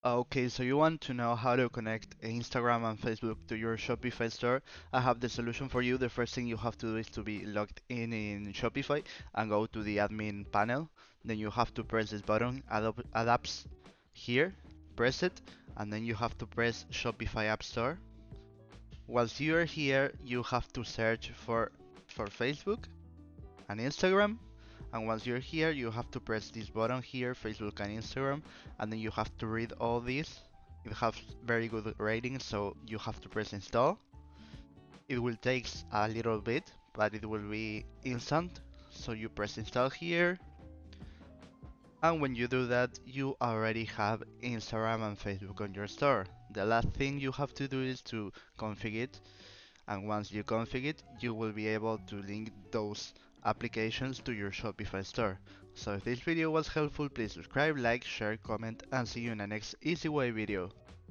Okay, so you want to know how to connect Instagram and Facebook to your Shopify store? I have the solution for you. The first thing you have to do is to be logged in Shopify and go to the admin panel. Then you have to press this button, add apps here, press it, and then you have to press Shopify App Store. Once you are here, you have to search for Facebook and Instagram. And once you're here, you have to press this button here, Facebook and Instagram, and then you have to read all this. It has very good ratings, so you have to press install. It will take a little bit, but it will be instant. So you press install here, and when you do that, you already have Instagram and Facebook on your store. The last thing you have to do is to configure it, and once you configure it, you will be able to link those applications to your Shopify store. So if this video was helpful, please subscribe, like, share, comment, and see you in the next easy way video.